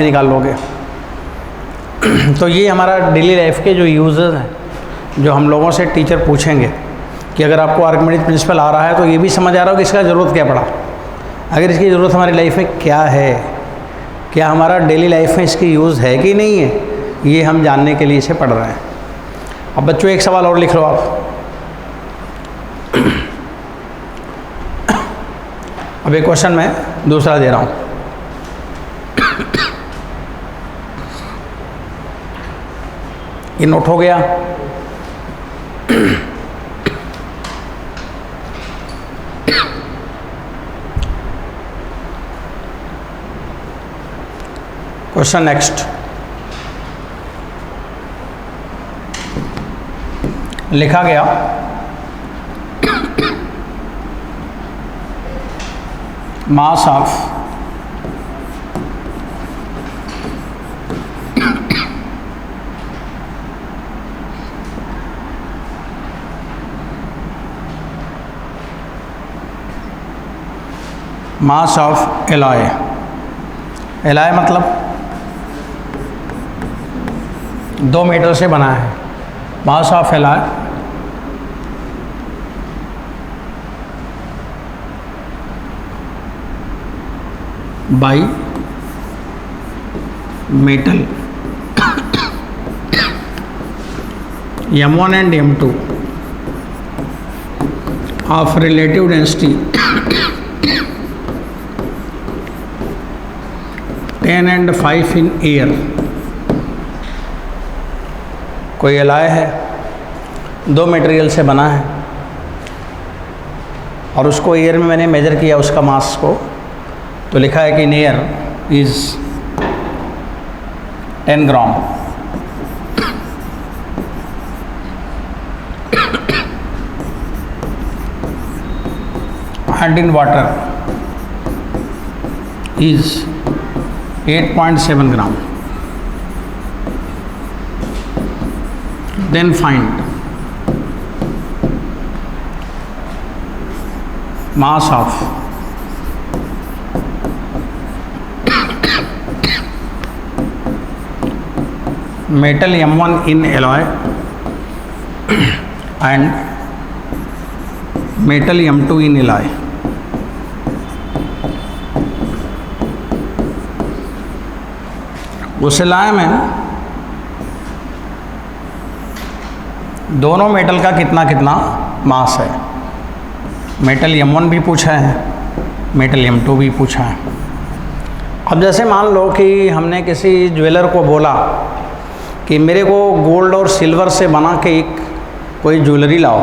निकाल लोगे। तो ये हमारा डेली लाइफ के जो यूज़र्स हैं, जो हम लोगों से टीचर पूछेंगे कि अगर आपको आर्किमिडीज प्रिंसिपल आ रहा है तो ये भी समझ आ रहा हो कि इसका ज़रूरत क्या पड़ा, अगर इसकी ज़रूरत हमारी लाइफ में क्या है, क्या हमारा डेली लाइफ में इसकी यूज़ है कि नहीं है, ये हम जानने के लिए इसे पढ़ रहे हैं। अब बच्चों एक सवाल और लिख लो आप। अब एक क्वेश्चन मैं दूसरा दे रहा हूँ। ये नोट हो गया। क्वेश्चन नेक्स्ट लिखा गया मास ऑफ एलॉय। एलॉय मतलब 2 मीटर से बना है। Mass of alloy by metal M1 and M2 of relative density 10 and 5 in air। कोई एलॉय है, 2 मटेरियल से बना है और उसको एयर में मैंने मेजर किया उसका मास को, तो लिखा है कि in air is 10 gram. And in water is 8.7 gram. Then find mass of metal M1 in alloy and metal M2 in alloy। उस एलॉय में दोनों मेटल का कितना कितना मास है। मेटल M1 भी पूछा है, मेटल M2 भी पूछा है। अब जैसे मान लो कि हमने किसी ज्वेलर को बोला कि मेरे को गोल्ड और सिल्वर से बना के एक कोई ज्वेलरी लाओ।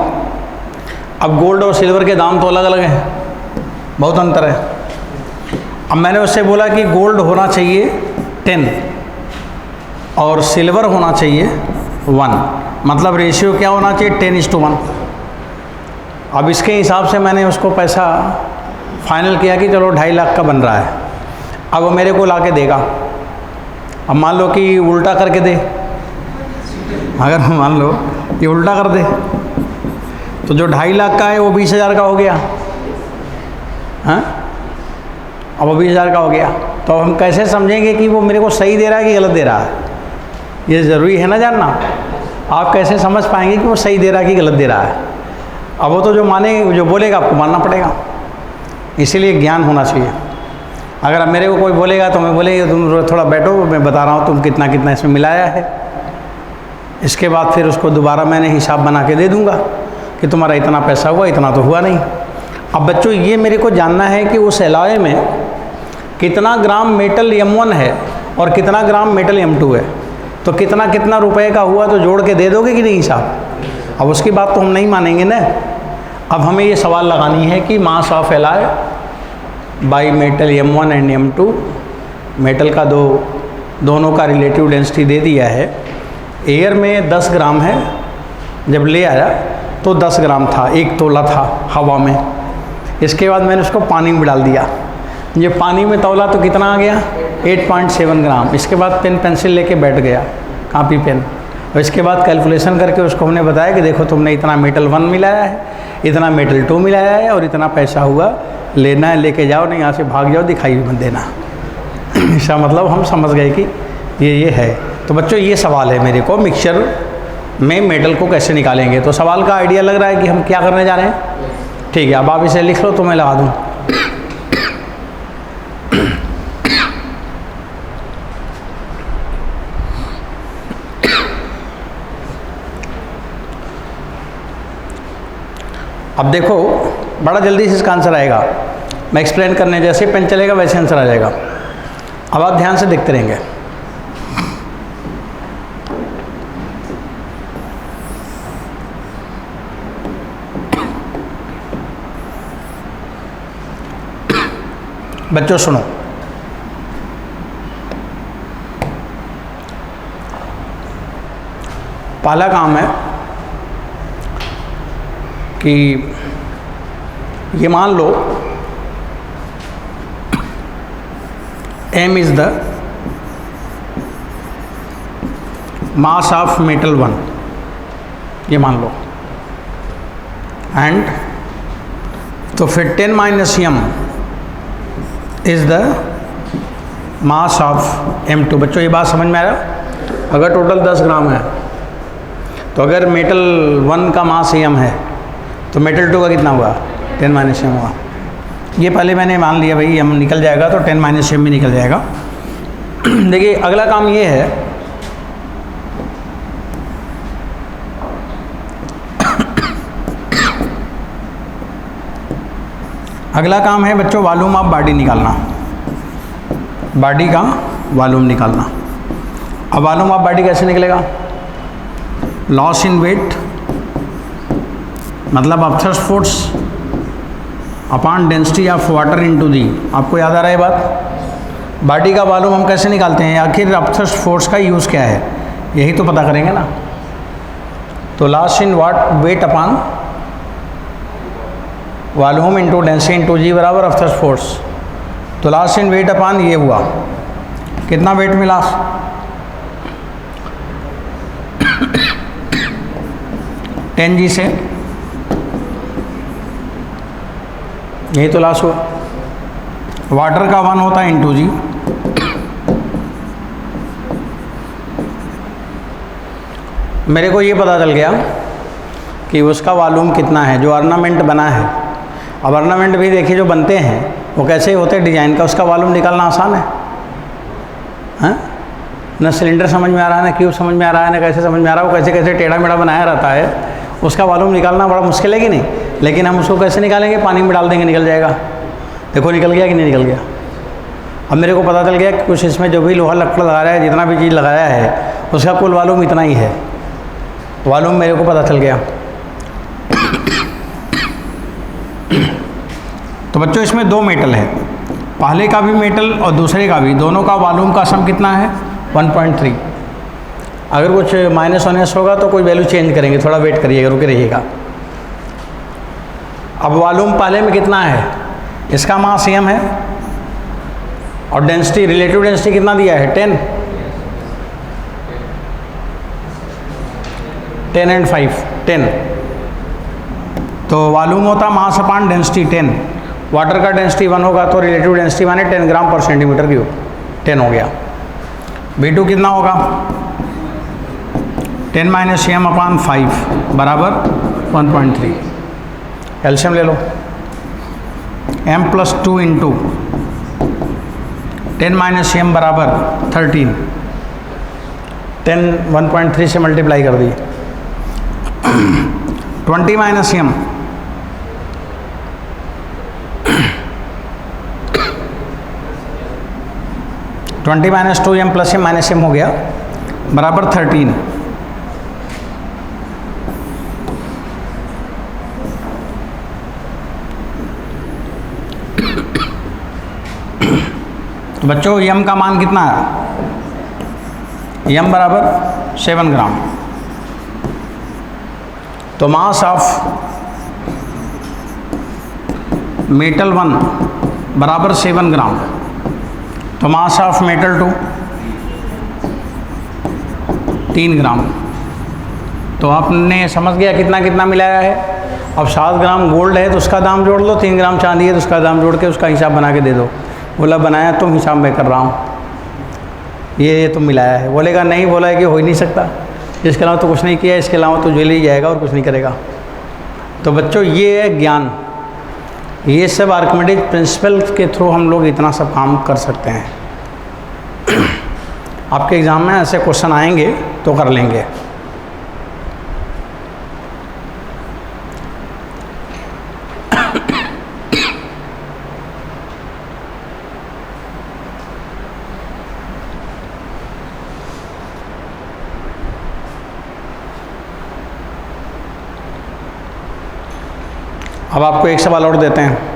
अब गोल्ड और सिल्वर के दाम तो अलग अलग हैं, बहुत अंतर है। अब मैंने उससे बोला कि गोल्ड होना चाहिए 10 और सिल्वर होना चाहिए 1, मतलब रेशियो क्या होना चाहिए 10:1। अब इसके हिसाब से मैंने उसको पैसा फाइनल किया कि चलो 2.5 लाख का बन रहा है। अब वो मेरे को ला के देगा। अब मान लो कि उल्टा करके दे, अगर मान लो ये उल्टा कर दे तो जो 2.5 लाख का है वो 20,000 का हो गया। हाँ, अब वो 20,000 का हो गया, तो हम कैसे समझेंगे कि वो मेरे को सही दे रहा है कि गलत दे रहा है? ये ज़रूरी है ना जानना। आप कैसे समझ पाएंगे कि वो सही दे रहा है कि गलत दे रहा है? अब वो तो जो बोलेगा आपको मानना पड़ेगा। इसीलिए ज्ञान होना चाहिए। अगर अब मेरे को कोई बोलेगा तो मैं बोलेगा तुम थोड़ा बैठो, मैं बता रहा हूँ तुम कितना कितना इसमें मिलाया है। इसके बाद फिर उसको दोबारा मैंने हिसाब बना के दे दूँगा कि तुम्हारा इतना पैसा हुआ, इतना तो हुआ नहीं। अब बच्चों ये मेरे को जानना है कि उस एलॉय में कितना ग्राम मेटल M1 है और कितना ग्राम मेटल M2 है, तो कितना कितना रुपए का हुआ तो जोड़ के दे दोगे कि नहीं साहब? अब उसकी बात तो हम नहीं मानेंगे ना। अब हमें ये सवाल लगानी है कि mass of alloy by metal M1 and M2, metal का दोनों का रिलेटिव डेंसिटी दे दिया है। एयर में 10 ग्राम है, जब ले आया तो 10 ग्राम था, 1 तोला था हवा में। इसके बाद मैंने उसको पानी में डाल दिया, ये पानी में तौला तो कितना आ गया 8.7 ग्राम। इसके बाद पेन पेंसिल लेके बैठ गया, कापी पेन, और इसके बाद कैलकुलेशन करके उसको हमने बताया कि देखो तुमने इतना मेटल 1 मिलाया है, इतना मेटल 2 मिलाया है और इतना पैसा हुआ, लेना है लेके जाओ, नहीं यहाँ से भाग जाओ, दिखाई भी मत देना। इसका मतलब हम समझ गए कि ये है। तो बच्चों ये सवाल है मेरे को, मिक्सचर में मेटल को कैसे निकालेंगे। तो सवाल का आइडिया लग रहा है कि हम क्या करने जा रहे हैं। ठीक है, अब आप इसे लिख लो तो मैं लगा दूँ। अब देखो बड़ा जल्दी से इसका आंसर आएगा, मैं एक्सप्लेन करने जैसे पेन चलेगा वैसे आंसर आ जाएगा। अब आप ध्यान से देखते रहेंगे। बच्चों सुनो, पहला काम है कि ये मान लो m is the mass of metal 1, ये मान लो, एंड तो फिर 10 minus m is the mass of m2। बच्चों ये बात समझ में आ रहा? अगर टोटल 10 ग्राम है तो अगर मेटल 1 का मास m है तो मेटल 2 का कितना हुआ? 10 माइनस m हुआ। ये पहले मैंने मान लिया भाई m निकल जाएगा तो 10 माइनस m भी निकल जाएगा। देखिए अगला काम ये है, अगला काम है बच्चों वॉल्यूम ऑफ बॉडी निकालना, बॉडी का वॉल्यूम निकालना। अब वॉल्यूम ऑफ बॉडी कैसे निकलेगा? लॉस इन वेट मतलब upthrust force upon density of water into the. आपको याद आ रहा है बात? बॉडी का वॉल्यूम हम कैसे निकालते हैं? आखिर अपथ्रस्ट फोर्स का यूज़ क्या है, यही तो पता करेंगे ना। तो loss in weight upon volume into density into g बराबर अपथ्रस्ट फोर्स। तो लॉस इन वेट अपॉन ये हुआ, कितना वेट मिला? 10 जी से, यही तो लॉस हुआ। वाटर का 1 होता है इनटू जी, मेरे को ये पता चल गया कि उसका वॉल्यूम कितना है जो ऑर्नामेंट बना है। अब ऑर्नामेंट भी देखिए जो बनते हैं वो कैसे होते हैं डिजाइन का, उसका वॉल्यूम निकालना आसान है। हाँ, ना सिलेंडर समझ में आ रहा है, ना क्यूब समझ में आ रहा है, ना कैसे समझ में आ रहा है, वो कैसे कैसे टेढ़ा मेढ़ा बनाया रहता है, उसका वॉल्यूम निकालना बड़ा मुश्किल है कि नहीं। लेकिन हम उसको कैसे निकालेंगे? पानी में डाल देंगे, निकल जाएगा। देखो निकल गया कि नहीं निकल गया। अब मेरे को पता चल गया कि कुछ इसमें जो भी लोहा लकड़ लगाया है, जितना भी चीज़ लगाया है, उसका कुल वॉल्यूम इतना ही है। वॉल्यूम मेरे को पता चल गया। तो बच्चों इसमें 2 मेटल है, पहले का भी मेटल और दूसरे का भी, दोनों का वॉल्यूम का सम कितना है? 1.3। अगर कुछ माइनस वाइनस होगा तो कोई वैल्यू चेंज करेंगे, थोड़ा वेट करिएगा, रुके रहिएगा। अब वॉल्यूम पहले में कितना है? इसका मास m है और डेंसिटी, रिलेटिव डेंसिटी कितना दिया है? 10 एंड 5 10। तो वॉल्यूम होता मास अपॉन डेंसिटी 10। वाटर का डेंसिटी 1 होगा तो रिलेटिव डेंसिटी माने 10 ग्राम पर सेंटीमीटर क्यूब, 10 हो गया। V2 कितना होगा? 10 माइनस m अपॉन 5 बराबर 1.3। एल्शियम ले लो, m plus 2 into 10 minus m बराबर 13। 10 1.3 से मल्टीप्लाई कर दी। 20 minus m 20 minus 2m plus m minus m हो गया बराबर 13। बच्चों m का मान कितना है? m बराबर 7 ग्राम। तो मास ऑफ मेटल 1 बराबर 7 ग्राम। तो मास ऑफ मेटल 2 3 ग्राम। तो आपने समझ गया कितना कितना मिलाया है। अब 7 ग्राम गोल्ड है तो उसका दाम जोड़ लो, 3 ग्राम चांदी है तो उसका दाम जोड़ के उसका हिसाब बना के दे दो। बोला बनाया तुम, हिसाब मैं कर रहा हूँ, ये तुम मिलाया है। बोलेगा नहीं, बोला है कि हो ही नहीं सकता, इसके अलावा तो कुछ नहीं किया, इसके अलावा तो जेल ही जाएगा और कुछ नहीं करेगा। तो बच्चों ये है ज्ञान, ये सब आर्किमिडीज प्रिंसिपल के थ्रू हम लोग इतना सब काम कर सकते हैं। आपके एग्ज़ाम में ऐसे क्वेश्चन आएंगे तो कर लेंगे। अब आपको एक सवाल और देते हैं।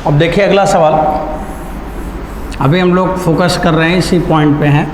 अब देखिए अगला सवाल, अभी हम लोग फोकस कर रहे हैं इसी पॉइंट पे हैं।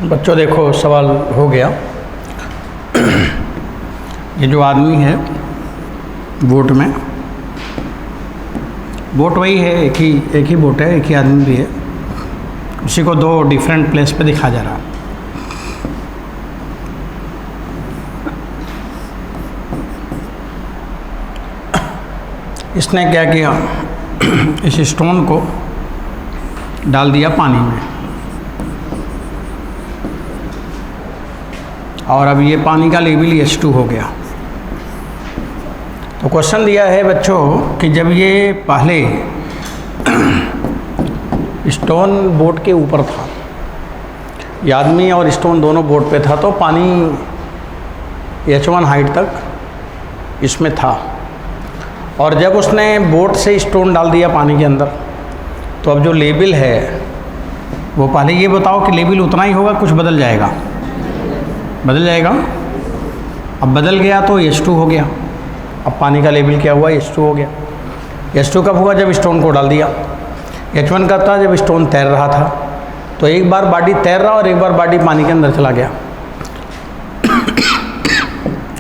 बच्चों देखो सवाल हो गया। ये जो आदमी है वोट में, बोट वही है, एक ही बोट है, एक ही आदमी भी है, उसी को दो डिफरेंट प्लेस पे दिखा जा रहा है। इसने क्या किया, इस स्टोन को डाल दिया पानी में, और अब ये पानी का लेवल H2 हो गया। तो क्वेश्चन दिया है बच्चों कि जब ये पहले स्टोन बोट के ऊपर था, ये आदमी और स्टोन दोनों बोट पे था, तो पानी H1 हाइट तक इसमें था, और जब उसने बोट से स्टोन डाल दिया पानी के अंदर, तो अब जो लेवल है वो पहले ये बताओ कि लेवल उतना ही होगा, कुछ बदल जाएगा? बदल जाएगा। अब बदल गया तो H2 हो गया। अब पानी का लेवल क्या हुआ? H2 हो गया। H2 कब हुआ? जब स्टोन को डाल दिया। H1 कब था? जब स्टोन तैर रहा था। तो एक बार बॉडी तैर रहा और एक बार बॉडी पानी के अंदर चला गया।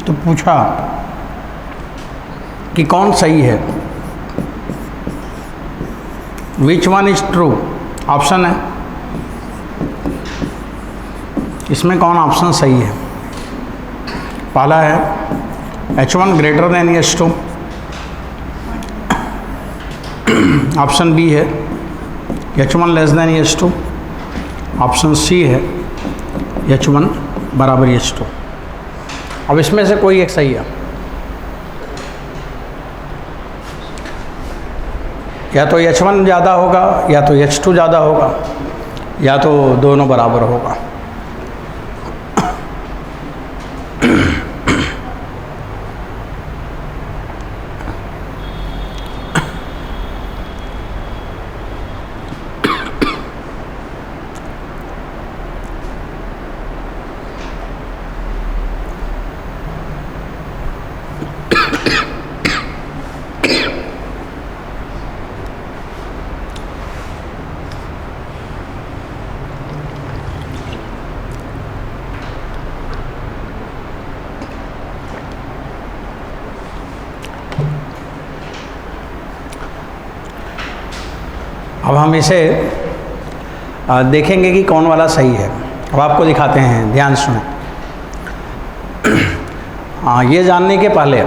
तो पूछा कि कौन सही है, which one is true? Option है, इसमें कौन ऑप्शन सही है? पहला है H1 greater than H2, option B है H1 less than H2, option C है H1 बराबर H2। अब इसमें से कोई एक सही है, या तो H1 ज़्यादा होगा, या तो H2 ज़्यादा होगा, या तो दोनों बराबर होगा। अब हम इसे देखेंगे कि कौन वाला सही है। अब आपको दिखाते हैं, ध्यान सुनो। ये जानने के पहले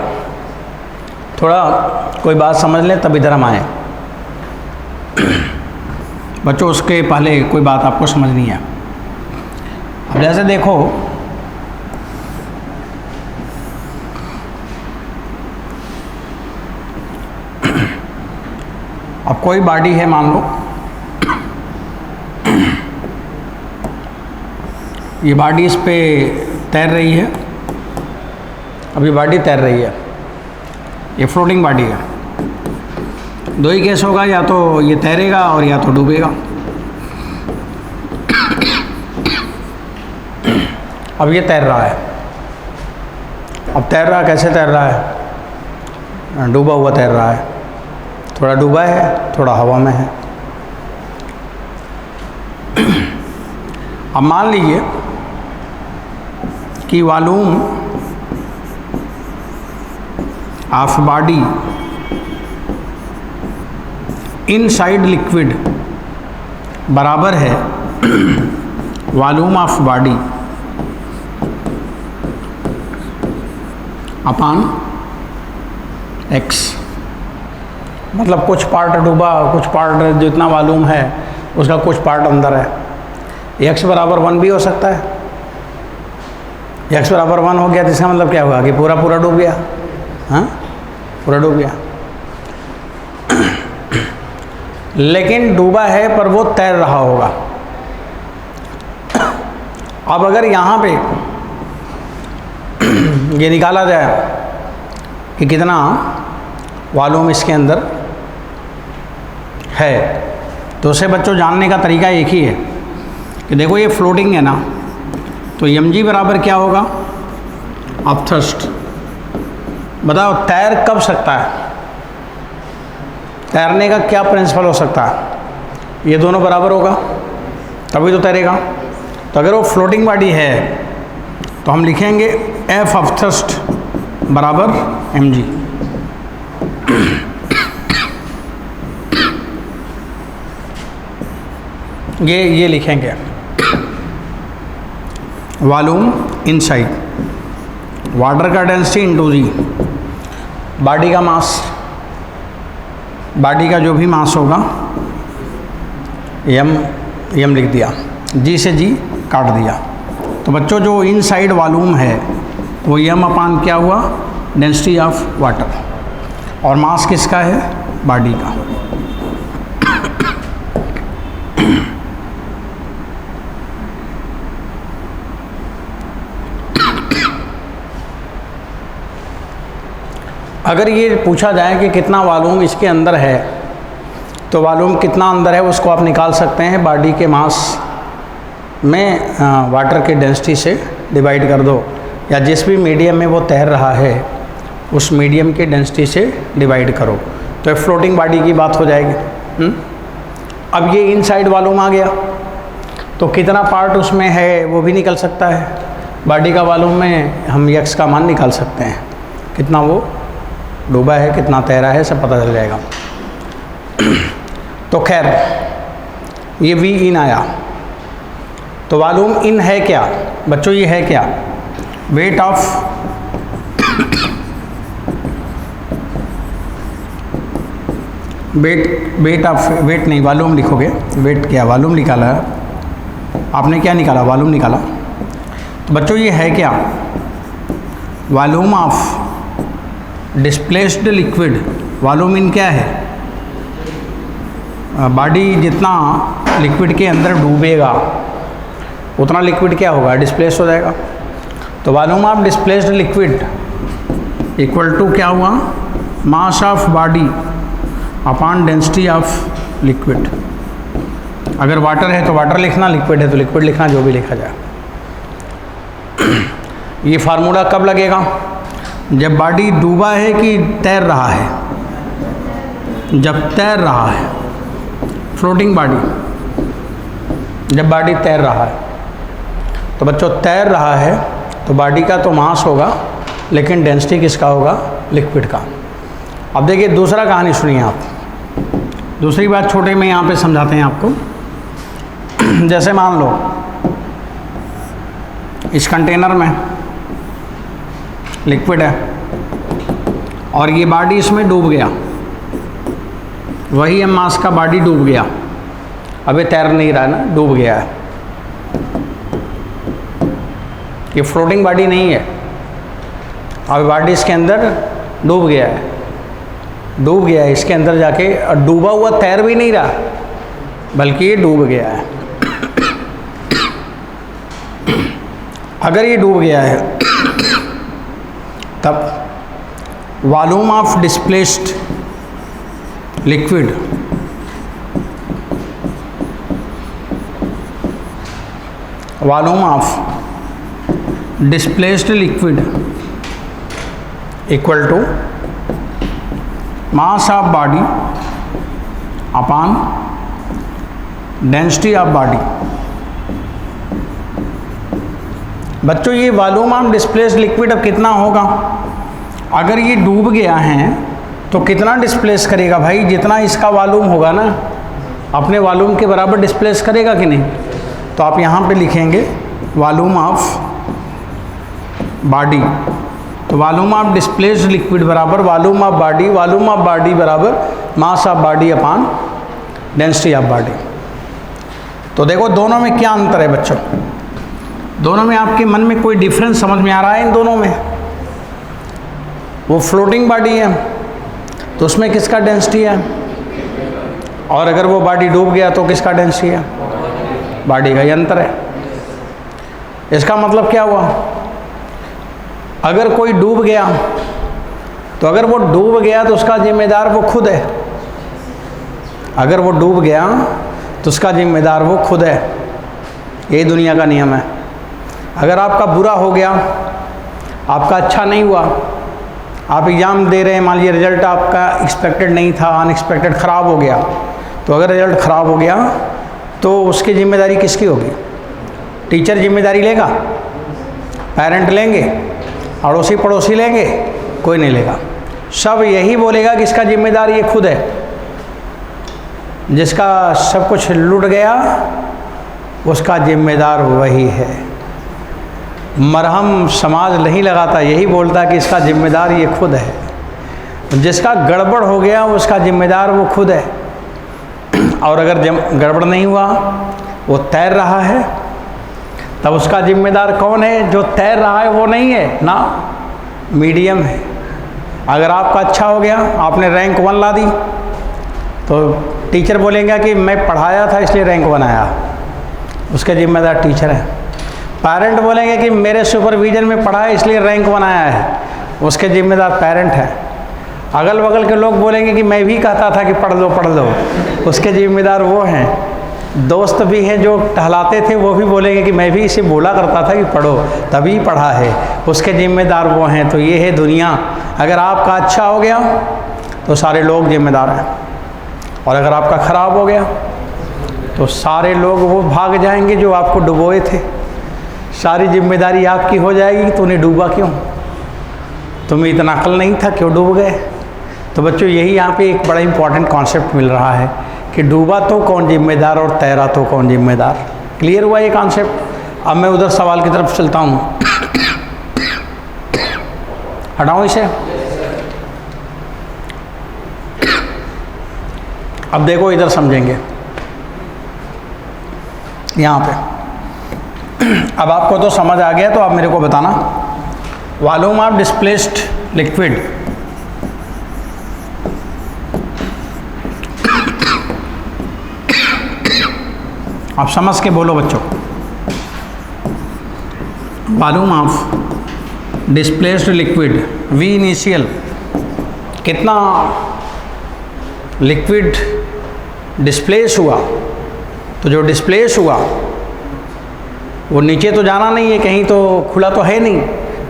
थोड़ा कोई बात समझ लें, तब इधर हम आए। बच्चों, उसके पहले कोई बात आपको समझनी है। अब जैसे देखो, अब कोई बॉडी है, मान लो ये बॉडी इस पे तैर रही है। अब ये बॉडी तैर रही है, ये फ्लोटिंग बॉडी है। दो ही केस होगा, या तो ये तैरेगा और या तो डूबेगा। अब ये तैर रहा है। अब तैर रहा, कैसे तैर रहा है? डूबा हुआ तैर रहा है, थोड़ा डूबा है, थोड़ा हवा में है। अब मान लीजिए कि volume of body inside liquid बराबर है volume of body upon x। मतलब कुछ पार्ट डूबा, कुछ पार्ट जितना वॉल्यूम है उसका कुछ पार्ट अंदर है। x बराबर 1 भी हो सकता है। x बराबर 1 हो गया तो इसका मतलब क्या हुआ कि पूरा पूरा डूब गया। हाँ, पूरा डूब गया। लेकिन डूबा है पर वो तैर रहा होगा। अब अगर यहाँ पे ये निकाला जाए कि कितना वॉल्यूम इसके अंदर है, तो उसे बच्चों जानने का तरीका एक ही है कि देखो ये फ्लोटिंग है ना, तो mg बराबर क्या होगा? अब थ्रस्ट। बताओ तैर कब सकता है? तैरने का क्या प्रिंसिपल हो सकता है? ये दोनों बराबर होगा तभी तो तैरेगा। तो अगर वो फ्लोटिंग बॉडी है तो हम लिखेंगे F ऑफ थ्रस्ट बराबर mg। ये लिखेंगे वॉल्यूम इनसाइड, वाटर का डेंसिटी इंटू जी, बॉडी का मास, बॉडी का जो भी मास होगा यम लिख दिया, जी से जी काट दिया। तो बच्चों जो इनसाइड वॉल्यूम है वो यम अपान क्या हुआ, डेंसिटी ऑफ वाटर, और मास किसका है, बॉडी का। अगर ये पूछा जाए कि कितना वॉल्यूम इसके अंदर है, तो वॉल्यूम कितना अंदर है उसको आप निकाल सकते हैं, बॉडी के मास में वाटर के डेंसिटी से डिवाइड कर दो, या जिस भी मीडियम में वो तैर रहा है उस मीडियम के डेंसिटी से डिवाइड करो, तो एक फ्लोटिंग बॉडी की बात हो जाएगी। अब ये इनसाइड वॉल्यूम आ गया, तो कितना पार्ट उसमें है वो भी निकल सकता है। बॉडी का वॉल्यूम में हम यक्स का मान निकाल सकते हैं, कितना वो डूबा है, कितना तैरा है, सब पता चल जाएगा। तो खैर ये वी इन आया, तो वॉल्यूम इन है क्या बच्चों, ये है क्या, वेट ऑफ वेट नहीं, वॉल्यूम लिखोगे, वेट क्या, वॉल्यूम निकाला है आपने, क्या निकाला, वॉल्यूम निकाला। तो बच्चों ये है क्या, volume of displaced liquid, volume इन क्या है, बॉडी जितना लिक्विड के अंदर डूबेगा उतना लिक्विड क्या होगा, डिस्प्लेस हो जाएगा। तो volume of displaced liquid equal to क्या हुआ, mass of body upon density of liquid. अगर वाटर है तो वाटर लिखना, लिक्विड है तो लिक्विड लिखना, जो भी लिखा जाए। ये फार्मूला कब लगेगा, जब बॉडी डूबा है कि तैर रहा है, जब तैर रहा है, फ्लोटिंग बॉडी, जब बॉडी तैर रहा है। तो बच्चों तैर रहा है तो बॉडी का तो मास होगा, लेकिन डेंसिटी किसका होगा, लिक्विड का। अब देखिए दूसरा कहानी सुनिए आप, दूसरी बात छोटे में यहाँ पे समझाते हैं आपको। जैसे मान लो इस कंटेनर में लिक्विड है और ये बॉडी इसमें डूब गया, वही एम मास का बॉडी डूब गया, अबे तैर नहीं रहा ना, डूब गया है, ये फ्लोटिंग बॉडी नहीं है, अब बॉडी इसके अंदर डूब गया है, डूब गया है इसके अंदर जाके, और डूबा हुआ तैर भी नहीं रहा बल्कि ये डूब गया है। अगर ये डूब गया है तब volume of displaced liquid volume of displaced liquid equal to mass of body upon density of body. बच्चों ये वॉल्यूम ऑफ डिस्प्लेस्ड लिक्विड अब कितना होगा, अगर ये डूब गया है तो कितना डिस्प्लेस करेगा भाई, जितना इसका वॉल्यूम होगा ना अपने वॉल्यूम के बराबर डिस्प्लेस करेगा कि नहीं। तो आप यहाँ पे लिखेंगे वॉल्यूम ऑफ बॉडी, तो वॉल्यूम ऑफ डिस्प्लेस्ड लिक्विड बराबर volume of body, volume of body बराबर mass of body upon density of body. तो देखो दोनों में क्या अंतर है बच्चों, दोनों में आपके मन में कोई डिफरेंस समझ में आ रहा है इन दोनों में। वो फ्लोटिंग बॉडी है तो उसमें किसका डेंसिटी है, और अगर वो बॉडी डूब गया तो किसका डेंसिटी है, बॉडी का। ये अंतर है। इसका मतलब क्या हुआ, अगर कोई डूब गया तो अगर वो डूब गया तो उसका जिम्मेदार वो खुद है, अगर वो डूब गया तो उसका जिम्मेदार वो खुद है। यही दुनिया का नियम है। अगर आपका बुरा हो गया, आपका अच्छा नहीं हुआ, आप एग्ज़ाम दे रहे हैं, मान लीजिए रिजल्ट आपका एक्सपेक्टेड नहीं था, अनएक्सपेक्टेड ख़राब हो गया, तो अगर रिजल्ट ख़राब हो गया तो उसकी जिम्मेदारी किसकी होगी, टीचर जिम्मेदारी लेगा, पेरेंट लेंगे, अड़ोसी पड़ोसी लेंगे, कोई नहीं लेगा। सब यही बोलेगा कि इसका जिम्मेदार ये खुद है। जिसका सब कुछ लूट गया उसका जिम्मेदार वही है। मरहम समाज नहीं लगाता, यही बोलता कि इसका जिम्मेदार ये खुद है। जिसका गड़बड़ हो गया उसका जिम्मेदार वो खुद है। और अगर गड़बड़ नहीं हुआ, वो तैर रहा है, तब उसका जिम्मेदार कौन है? जो तैर रहा है वो नहीं है ना, मीडियम है। अगर आपका अच्छा हो गया, आपने रैंक 1 ला दी, तो टीचर बोलेंगे कि मैं पढ़ाया था इसलिए रैंक 1 आया, उसके जिम्मेदार टीचर है। पेरेंट बोलेंगे कि मेरे सुपरविजन में पढ़ा है इसलिए रैंक 1 आया है, उसके जिम्मेदार पेरेंट है। अगल बगल के लोग बोलेंगे कि मैं भी कहता था कि पढ़ लो, उसके जिम्मेदार वो हैं। दोस्त भी हैं जो टहलाते थे, वो भी बोलेंगे कि मैं भी इसे बोला करता था कि पढ़ो, तभी पढ़ा है, उसके जिम्मेदार वो हैं। तो ये है दुनिया। अगर आपका अच्छा हो गया तो सारे लोग जिम्मेदार हैं, और अगर आपका ख़राब हो गया तो सारे लोग वो भाग जाएंगे जो आपको डुबोए थे। सारी जिम्मेदारी आपकी हो जाएगी कि तूने डूबा क्यों, तुम्हें इतना अक्ल नहीं था, क्यों डूब गए। तो बच्चों, यही यहाँ पे एक बड़ा इंपॉर्टेंट कॉन्सेप्ट मिल रहा है कि डूबा तो कौन जिम्मेदार और तैरा तो कौन जिम्मेदार। क्लियर हुआ ये कॉन्सेप्ट? अब मैं उधर सवाल की तरफ चलता हूँ। हटाऊँ इसे? अब देखो, इधर समझेंगे यहाँ पे। अब आपको तो समझ आ गया, तो आप मेरे को बताना, वॉल्यूम ऑफ डिस्प्लेस्ड लिक्विड आप समझ के बोलो बच्चों। Volume of displaced liquid V initial, कितना लिक्विड डिस्प्लेस हुआ। तो जो डिस्प्लेस हुआ वो नीचे तो जाना नहीं है, कहीं तो खुला तो है नहीं,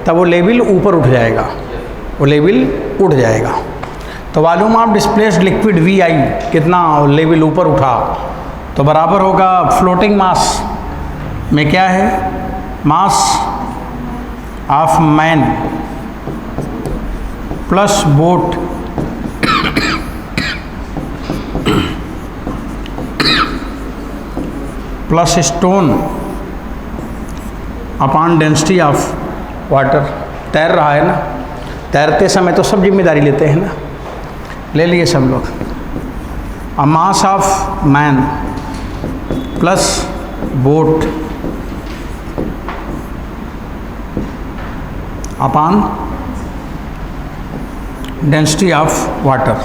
तब वो लेवल ऊपर उठ जाएगा, वो लेवल उठ जाएगा। तो volume of displaced liquid V I, कितना लेवल ऊपर उठा, तो बराबर होगा फ्लोटिंग मास में क्या है, मास of man plus boat plus stone upon density of water. तैर रहा है ना, तैरते समय तो सब जिम्मेदारी लेते हैं ना, ले लिए सब लोग। A mass of man plus boat upon density of water,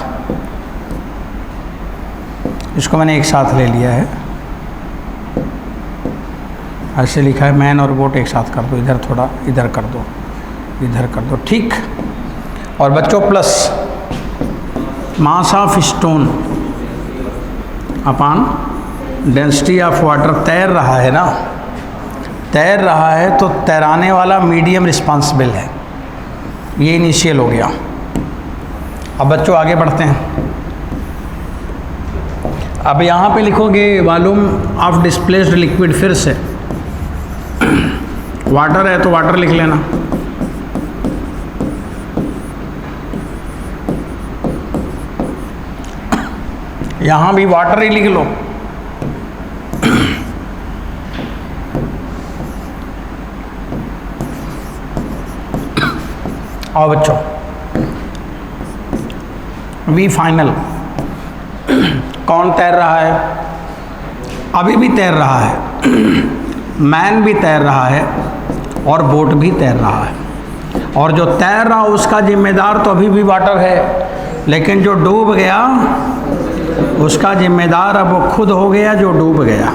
इसको मैंने एक साथ ले लिया है, ऐसे लिखा है। मैन और बोट एक साथ कर दो, इधर थोड़ा इधर कर दो, इधर कर दो, ठीक। और बच्चों plus mass of stone upon density of water. तैर रहा है ना, तैर रहा है तो तैराने वाला मीडियम रिस्पॉन्सिबल है, ये इनिशियल हो गया। अब बच्चों आगे बढ़ते हैं। अब यहाँ पे लिखोगे वॉल्यूम ऑफ डिस्प्लेस्ड लिक्विड, फिर से वाटर है तो वाटर लिख लेना, यहाँ भी वाटर ही लिख लो। आओ बच्चों, वी फाइनल। कौन तैर रहा है? अभी भी तैर रहा है, मैन भी तैर रहा है और बोट भी तैर रहा है। और जो तैर रहा उसका जिम्मेदार तो अभी भी वाटर है, लेकिन जो डूब गया उसका जिम्मेदार अब वो खुद हो गया जो डूब गया।